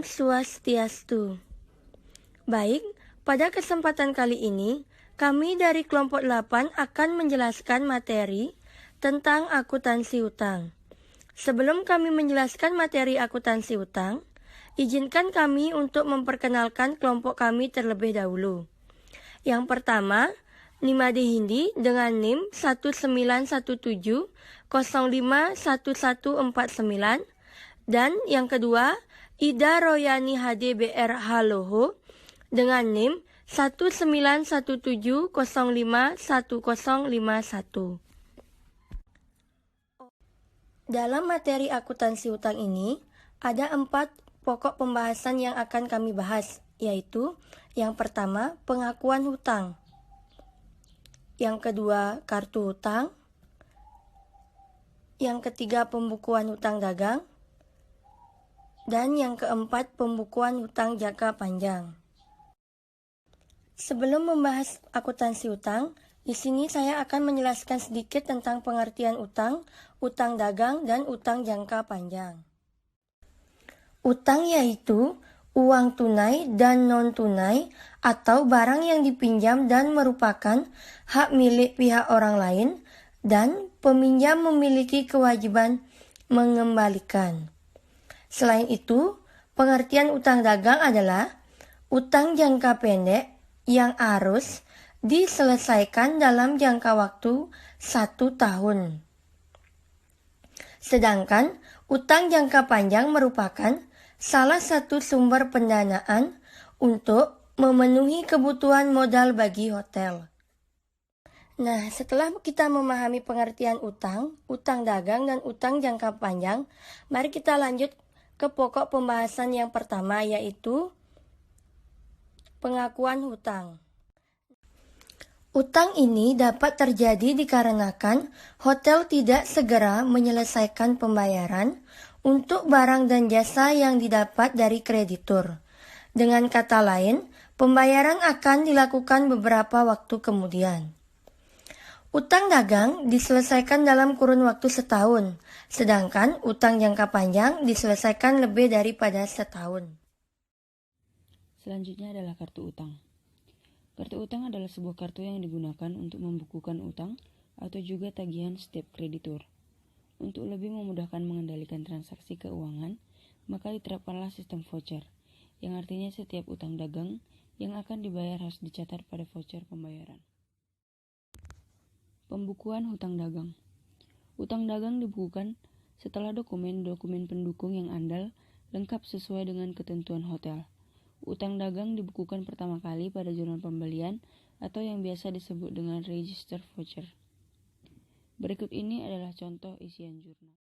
Om Swastiastu. Baik, pada kesempatan kali ini, kami dari kelompok 8 akan menjelaskan materi tentang akuntansi utang. Sebelum kami menjelaskan materi akuntansi utang, izinkan kami untuk memperkenalkan kelompok kami terlebih dahulu. Yang pertama, Nimade Hindi dengan NIM 1917051149, dan yang kedua, Ida Royani HDBR Haloho dengan NIM 1917051051. Dalam materi akuntansi utang ini, ada 4 pokok pembahasan yang akan kami bahas, yaitu yang pertama, pengakuan hutang. Yang kedua, kartu hutang. Yang ketiga, pembukuan hutang dagang. Dan yang keempat, pembukuan hutang jangka panjang. Sebelum membahas akuntansi utang, di sini saya akan menjelaskan sedikit tentang pengertian utang, utang dagang, dan utang jangka panjang. Utang yaitu uang tunai dan non-tunai atau barang yang dipinjam dan merupakan hak milik pihak orang lain dan peminjam memiliki kewajiban mengembalikan. Selain itu, pengertian utang dagang adalah utang jangka pendek yang harus diselesaikan dalam jangka waktu 1 tahun. Sedangkan utang jangka panjang merupakan salah satu sumber pendanaan untuk memenuhi kebutuhan modal bagi hotel. Nah, setelah kita memahami pengertian utang, utang dagang, dan utang jangka panjang, mari kita lanjut ke pokok pembahasan yang pertama, yaitu pengakuan hutang. Utang ini dapat terjadi dikarenakan hotel tidak segera menyelesaikan pembayaran untuk barang dan jasa yang didapat dari kreditur. Dengan kata lain, pembayaran akan dilakukan beberapa waktu kemudian. Utang dagang diselesaikan dalam kurun waktu setahun, sedangkan utang jangka panjang diselesaikan lebih daripada setahun. Selanjutnya adalah kartu utang. Kartu utang adalah sebuah kartu yang digunakan untuk membukukan utang atau juga tagihan setiap kreditur. Untuk lebih memudahkan mengendalikan transaksi keuangan, maka diterapkanlah sistem voucher, yang artinya setiap utang dagang yang akan dibayar harus dicatat pada voucher pembayaran. Pembukuan hutang dagang. Utang dagang dibukukan setelah dokumen-dokumen pendukung yang andal lengkap sesuai dengan ketentuan hotel. Utang dagang dibukukan pertama kali pada jurnal pembelian atau yang biasa disebut dengan register voucher. Berikut ini adalah contoh isian jurnal.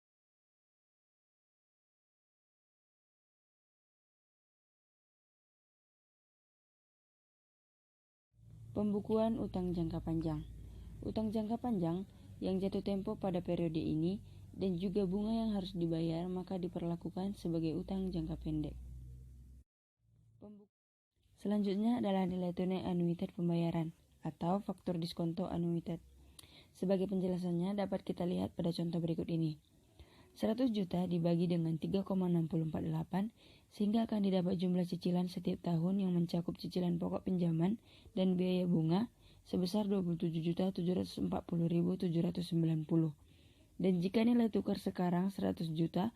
Pembukuan utang jangka panjang. Utang jangka panjang yang jatuh tempo pada periode ini dan juga bunga yang harus dibayar maka diperlakukan sebagai utang jangka pendek. Selanjutnya adalah nilai tunai anuitas pembayaran atau faktur diskonto anuitas. Sebagai penjelasannya dapat kita lihat pada contoh berikut ini. 100 juta dibagi dengan 3,648 sehingga akan didapat jumlah cicilan setiap tahun yang mencakup cicilan pokok pinjaman dan biaya bunga sebesar 27.740.790. Dan jika nilai tukar sekarang 100 juta,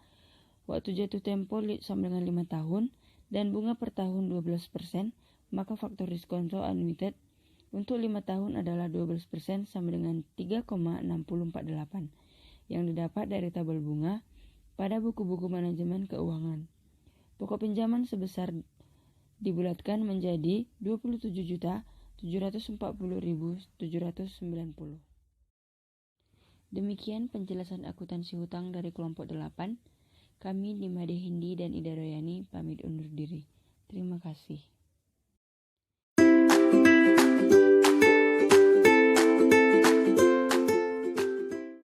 waktu jatuh tempo sama dengan 5 tahun, dan bunga per tahun 12%, maka faktor diskonto anuitas untuk 5 tahun adalah 12% sama dengan 3,648 yang didapat dari tabel bunga pada buku-buku manajemen keuangan. Pokok pinjaman sebesar dibulatkan menjadi 27.740.790. Demikian penjelasan akuntansi hutang dari kelompok 8. Kami Nimade Hindi dan Ida Royani pamit undur diri. Terima kasih.